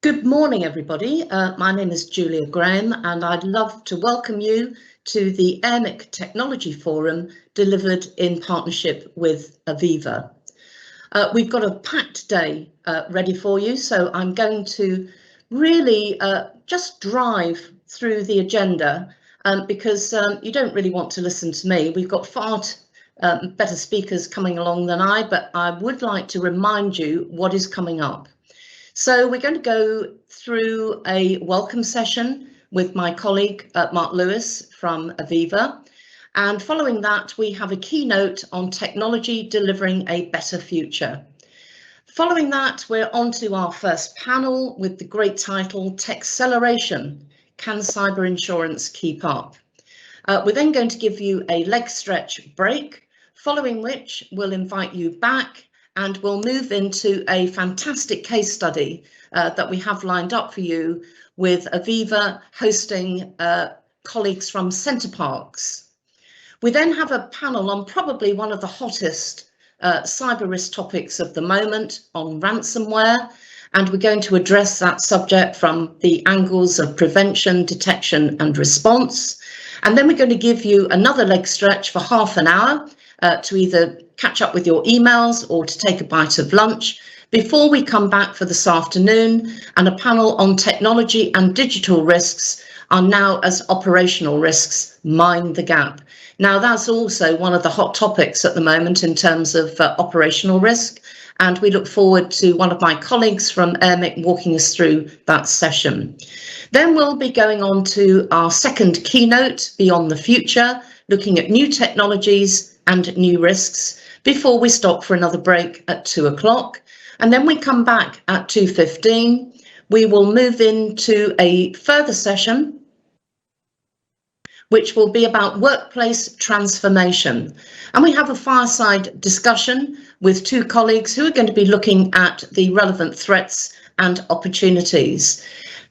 Good morning, everybody. My name is Julia Graham, and I'd love to welcome you to the AMIC Technology Forum delivered in partnership with Aviva. We've got a packed day ready for you, so I'm going to really just drive through the agenda because you don't really want to listen to me. We've got far better speakers coming along than I, but I would like to remind you what is coming up. So we're going to go through a welcome session with my colleague, Mark Lewis from Aviva. And following that, we have a keynote on technology delivering a better future. Following that, we're on to our first panel with the great title, Techceleration, Can Cyber Insurance Keep Up? We're then going to give you a leg stretch break, following which we'll invite you back and we'll move into a fantastic case study that we have lined up for you with Aviva hosting colleagues from Center Parcs. We then have a panel on probably one of the hottest cyber risk topics of the moment on ransomware, and we're going to address that subject from the angles of prevention, detection and response. And then we're going to give you another leg stretch for half an hour to either catch up with your emails or to take a bite of lunch before we come back for this afternoon, and a panel on technology and digital risks are now as operational risks, mind the gap. Now that's also one of the hot topics at the moment in terms of operational risk, and we look forward to one of my colleagues from AMIC walking us through that session. Then we'll be going on to our second keynote, Beyond the Future, looking at new technologies and new risks, before we stop for another break at 2 o'clock. And then we come back at 2:15. We will move into a further session, which will be about workplace transformation. And we have a fireside discussion with two colleagues who are going to be looking at the relevant threats and opportunities.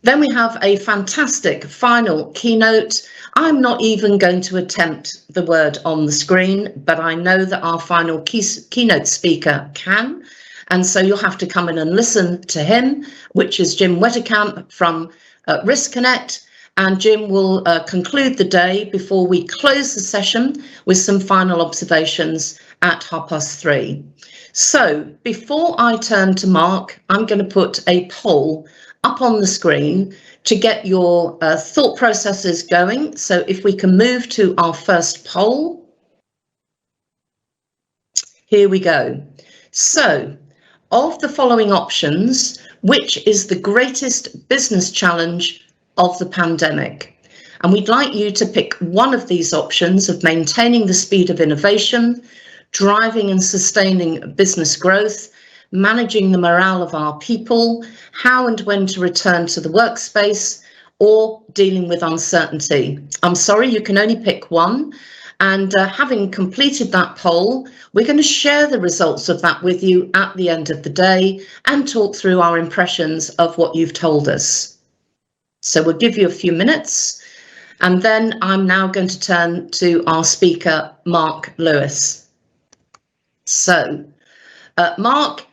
Then we have a fantastic final keynote. I'm not even going to attempt the word on the screen, but I know that our final keynote speaker can. And so you'll have to come in and listen to him, which is Jim Wettercamp from Risk Connect. And Jim will conclude the day before we close the session with some final observations at 3:30. So before I turn to Mark, I'm going to put a poll up on the screen to get your thought processes going. So if we can move to our first poll. Here we go. So of the following options, which is the greatest business challenge of the pandemic? And we'd like you to pick one of these options of maintaining the speed of innovation, driving and sustaining business growth, managing the morale of our people, how and when to return to the workspace, or dealing with uncertainty. I'm sorry, you can only pick one. And having completed that poll, we're going to share the results of that with you at the end of the day and talk through our impressions of what you've told us. So we'll give you a few minutes, and then I'm now going to turn to our speaker, Mark Lewis. So Mark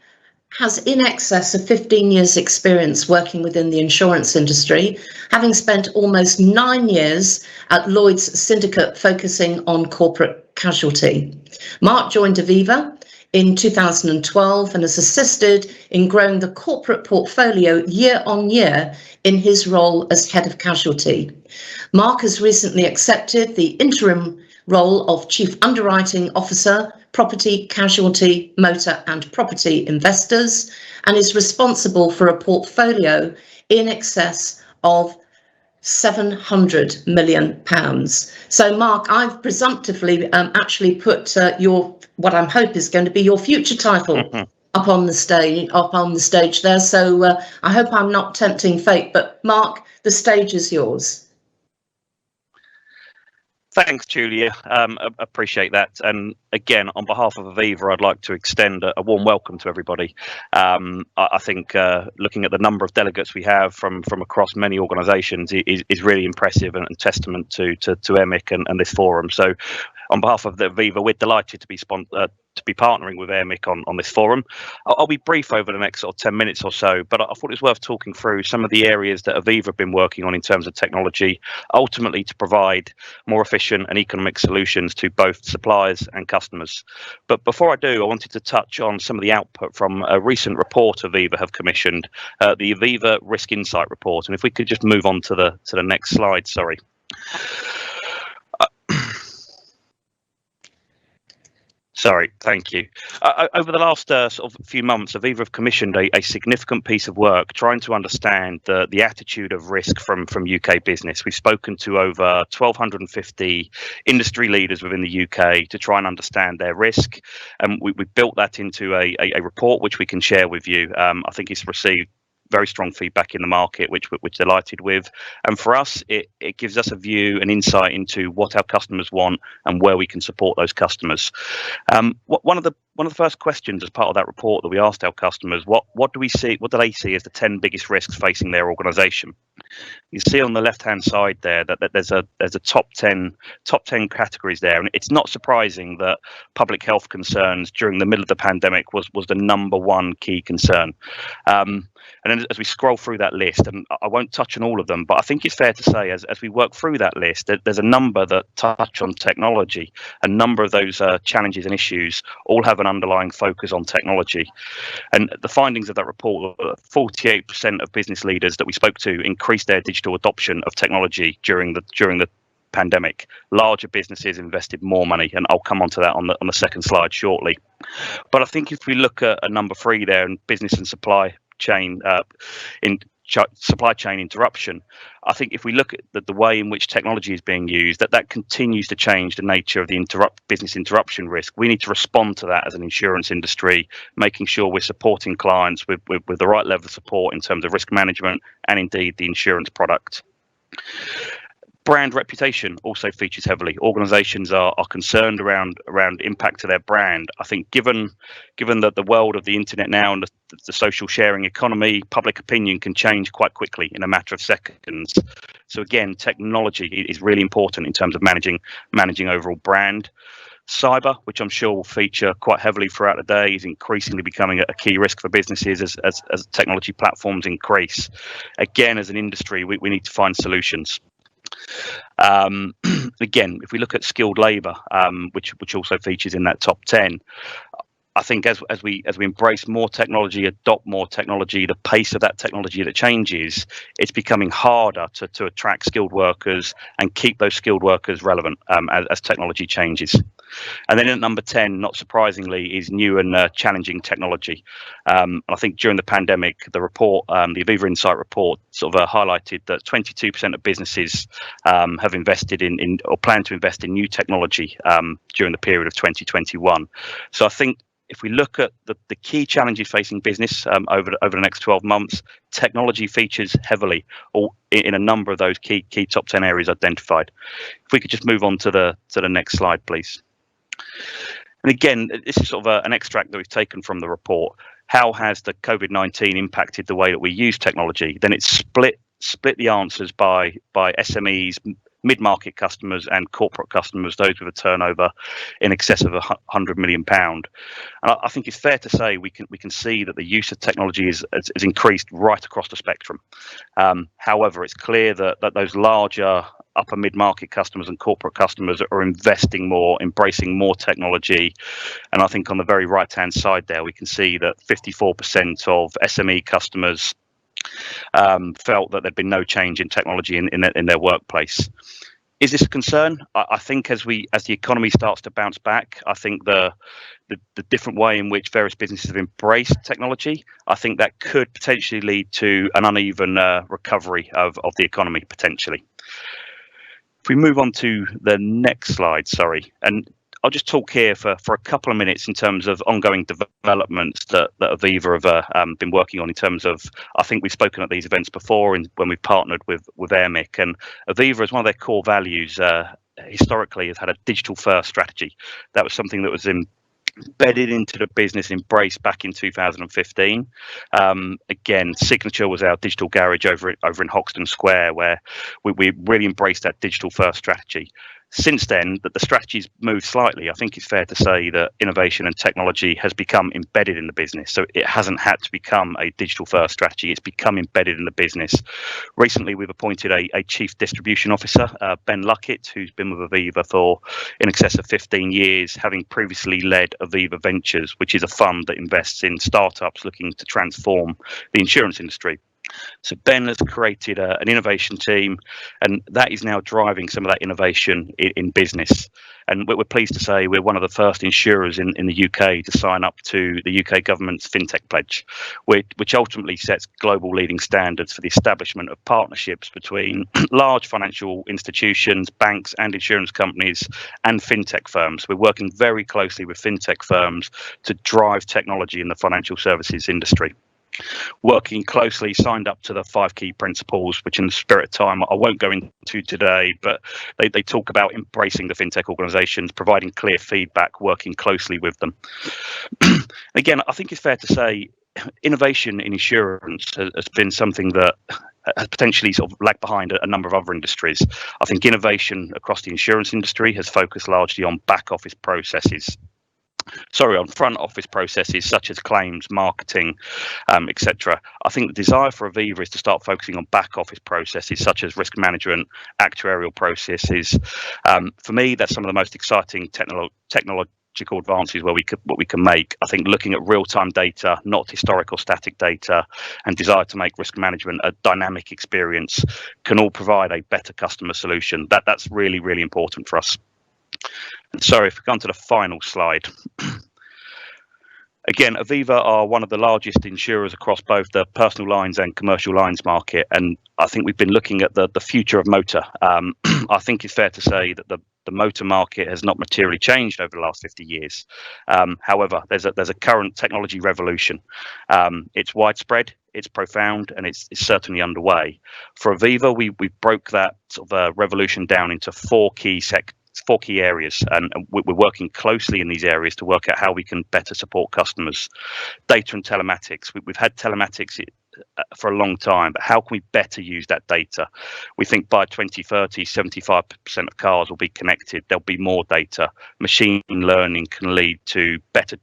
has in excess of 15 years experience working within the insurance industry, having spent almost 9 years at Lloyd's Syndicate focusing on corporate casualty. Mark joined Aviva in 2012 and has assisted in growing the corporate portfolio year on year in his role as head of casualty. Mark has recently accepted the interim role of Chief Underwriting Officer, Property, Casualty, Motor and Property Investors, and is responsible for a portfolio in excess of £700 million. So Mark, I've presumptively actually put what I hope is going to be your future title up on the stage there. So I hope I'm not tempting fate, but Mark, the stage is yours. Thanks, Julia. Appreciate that. And again, on behalf of Aviva, I'd like to extend a warm welcome to everybody. I think looking at the number of delegates we have from across many organisations is really impressive and testament to EMIC and this forum. So on behalf of the Aviva, we're delighted to be be partnering with AIRMIC on this forum. I'll be brief over the next sort of 10 minutes or so, but I thought it was worth talking through some of the areas that Aviva have been working on in terms of technology, ultimately to provide more efficient and economic solutions to both suppliers and customers. But before I do, I wanted to touch on some of the output from a recent report Aviva have commissioned, the Aviva Risk Insight Report. And if we could just move on to the next slide, sorry. Sorry, thank you. Over the last sort of few months, Aviva have commissioned a significant piece of work trying to understand the attitude of risk from UK business. We've spoken to over 1,250 industry leaders within the UK to try and understand their risk, and we built that into a report which we can share with you. I think it's received very strong feedback in the market, which we're delighted with. And for us, it gives us a view and insight into what our customers want and where we can support those customers. One of the first questions as part of that report that we asked our customers, what do they see as the 10 biggest risks facing their organisation? You see on the left-hand side there that there's a top 10 categories there, and it's not surprising that public health concerns during the middle of the pandemic was the number one key concern. And then as we scroll through that list, and I won't touch on all of them, but I think it's fair to say as we work through that list, there's a number that touch on technology. A number of those challenges and issues all have an underlying focus on technology. And the findings of that report, 48% of business leaders that we spoke to increased their digital adoption of technology during the pandemic. Larger businesses invested more money, and I'll come on to that on the second slide shortly. But I think if we look at number 3 there, in business and supply chain supply chain interruption, I think if we look at the way in which technology is being used, that continues to change the nature of the business interruption risk. We need to respond to that as an insurance industry, making sure we're supporting clients with the right level of support in terms of risk management and indeed the insurance product. Brand reputation also features heavily. Organisations are concerned around impact to their brand. I think given that the world of the internet now and the social sharing economy, public opinion can change quite quickly in a matter of seconds. So again, technology is really important in terms of managing overall brand. Cyber, which I'm sure will feature quite heavily throughout the day, is increasingly becoming a key risk for businesses as technology platforms increase. Again, as an industry, we need to find solutions. Again, if we look at skilled labour, which also features in that top 10, I think as we embrace more technology, adopt more technology, the pace of that technology that changes, it's becoming harder to attract skilled workers and keep those skilled workers relevant as technology changes. And then at number 10, not surprisingly, is new and challenging technology. I think during the pandemic, the report, the Aviva Insight report, sort of highlighted that 22% of businesses have invested in or plan to invest in new technology during the period of 2021. So I think if we look at the key challenges facing business over the next 12 months, technology features heavily or in a number of those key top 10 areas identified. If we could just move on to the next slide, please. And again, this is sort of an extract that we've taken from the report. How has the COVID-19 impacted the way that we use technology? Then it's split the answers by SMEs, mid-market customers and corporate customers, those with a turnover in excess of £100 million. And I think it's fair to say we can see that the use of technology has increased right across the spectrum. However, it's clear that those larger upper mid-market customers and corporate customers are investing more, embracing more technology. And I think on the very right-hand side there, we can see that 54% of SME customers felt that there'd been no change in technology in their workplace. Is this a concern? I think as the economy starts to bounce back, I think the different way in which various businesses have embraced technology, I think that could potentially lead to an uneven recovery of the economy potentially. If we move on to the next slide, sorry, and I'll just talk here for a couple of minutes in terms of ongoing developments that Aviva have been working on in terms of, I think we've spoken at these events before when we've partnered with AIRMIC, and Aviva, as one of their core values, historically has had a digital first strategy. That was something that was embedded into the business, embraced back in 2015. Again, Signature was our digital garage over in Hoxton Square, where we really embraced that digital first strategy. Since then, that the strategy's moved slightly. I think it's fair to say that innovation and technology has become embedded in the business. So it hasn't had to become a digital first strategy. It's become embedded in the business. Recently, we've appointed a chief distribution officer, Ben Luckett, who's been with Aviva for in excess of 15 years, having previously led Aviva Ventures, which is a fund that invests in startups looking to transform the insurance industry. So Ben has created an innovation team, and that is now driving some of that innovation in business. And we're pleased to say we're one of the first insurers in the UK to sign up to the UK government's Fintech pledge, which ultimately sets global leading standards for the establishment of partnerships between large financial institutions, banks and insurance companies and Fintech firms. We're working very closely with Fintech firms to drive technology in the financial services industry. Working closely, signed up to the 5 key principles, which in the spirit of time I won't go into today, but they talk about embracing the fintech organisations, providing clear feedback, working closely with them. Again, I think it's fair to say innovation in insurance has been something that has potentially sort of lagged behind a number of other industries. I think innovation across the insurance industry has focused largely on back office processes. On front office processes such as claims, marketing, etc. I think the desire for Aviva is to start focusing on back office processes such as risk management, actuarial processes. For me, that's some of the most exciting technological advances what we can make. I think looking at real-time data, not historical static data, and desire to make risk management a dynamic experience can all provide a better customer solution. That's really, really important for us. Sorry, if we come to the final slide. Again, Aviva are one of the largest insurers across both the personal lines and commercial lines market, and I think we've been looking at the future of motor. I think it's fair to say that the motor market has not materially changed over the last 50 years. However, there's a current technology revolution. It's widespread, it's profound, and it's certainly underway. For Aviva, we broke that sort of revolution down into 4 key areas, and we're working closely in these areas to work out how we can better support customers. Data and telematics. We've had telematics for a long time, but how can we better use that data? We think by 2030, 75% of cars will be connected. There'll be more data. Machine learning can lead to better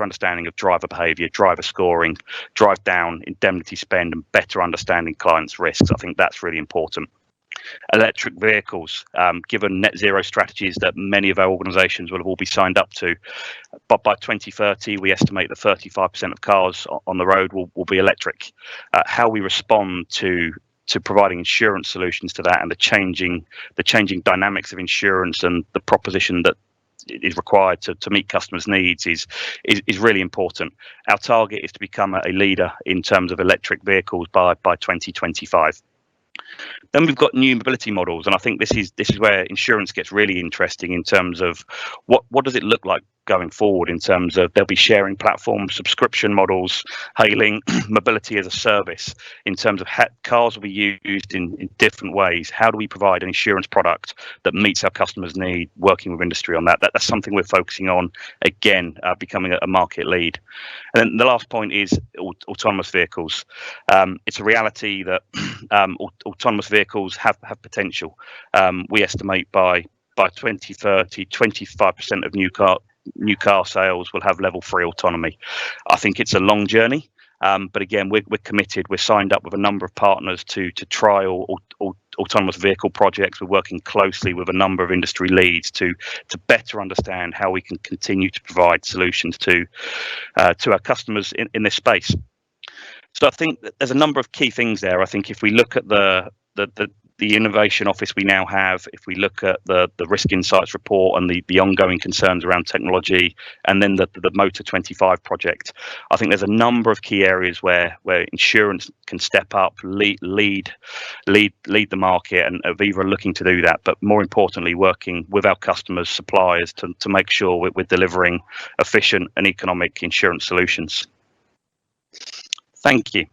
understanding of driver behaviour, driver scoring, drive down indemnity spend, and better understanding clients' risks. I think that's really important. Electric vehicles, given net zero strategies that many of our organisations will have all be signed up to, but by 2030 we estimate that 35% of cars on the road will be electric. How we respond to providing insurance solutions to that, and the changing dynamics of insurance and the proposition that is required to meet customers' needs is really important. Our target is to become a leader in terms of electric vehicles by 2025. Then we've got new mobility models, and I think this is where insurance gets really interesting in terms of what does it look like going forward, in terms of there'll be sharing platforms, subscription models, hailing, mobility as a service, in terms of cars will be used in different ways. How do we provide an insurance product that meets our customers' need, working with industry on that? That's something we're focusing on, again, becoming a market lead. And then the last point is autonomous vehicles. It's a reality that autonomous vehicles have potential. We estimate by 2030, 25% of new car sales will have level 3 autonomy. I think it's a long journey, but again, we're committed. We're signed up with a number of partners to trial autonomous vehicle projects. We're working closely with a number of industry leads to better understand how we can continue to provide solutions to our customers in this space. So I think that there's a number of key things there. I think if we look at the innovation office we now have, if we look at the risk insights report and the ongoing concerns around technology, and then the Motor 25 project, I think there's a number of key areas where insurance can step up, lead the market, and Aviva are looking to do that. But more importantly, working with our customers, suppliers, to make sure we're delivering efficient and economic insurance solutions. Thank you.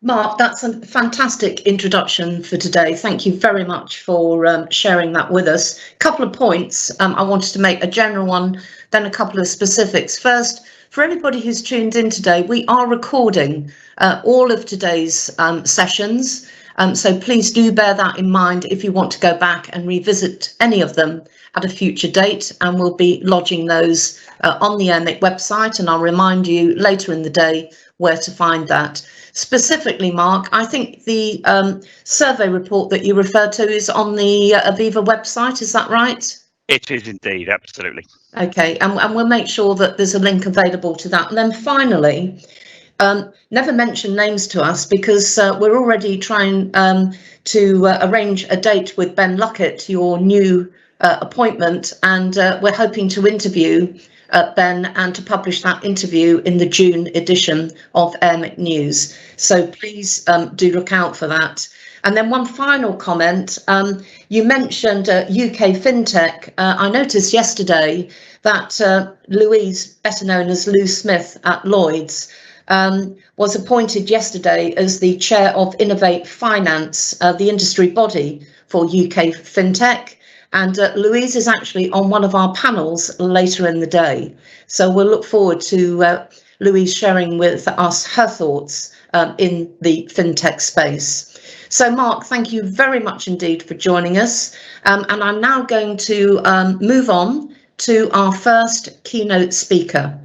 Mark, that's a fantastic introduction for today. Thank you very much for sharing that with us. A couple of points I wanted to make, a general one, then a couple of specifics. First, for everybody who's tuned in today, we are recording all of today's sessions, So please do bear that in mind if you want to go back and revisit any of them at a future date, and we'll be lodging those on the EMIC website, and I'll remind you later in the day where to find that. Specifically, Mark, I think the survey report that you referred to is on the Aviva website, is that right? It is indeed, absolutely. Okay, and we'll make sure that there's a link available to that. And then finally, never mention names to us, because we're already trying to arrange a date with Ben Luckett, your new appointment, and we're hoping to interview Ben and to publish that interview in the June edition of EMIC News. So please do look out for that. And then one final comment, you mentioned UK Fintech. I noticed yesterday that Louise, better known as Lou Smith at Lloyds, was appointed yesterday as the chair of Innovate Finance, the industry body for UK Fintech. And Louise is actually on one of our panels later in the day. So we'll look forward to Louise sharing with us her thoughts in the fintech space. So Mark, thank you very much indeed for joining us. And I'm now going to move on to our first keynote speaker.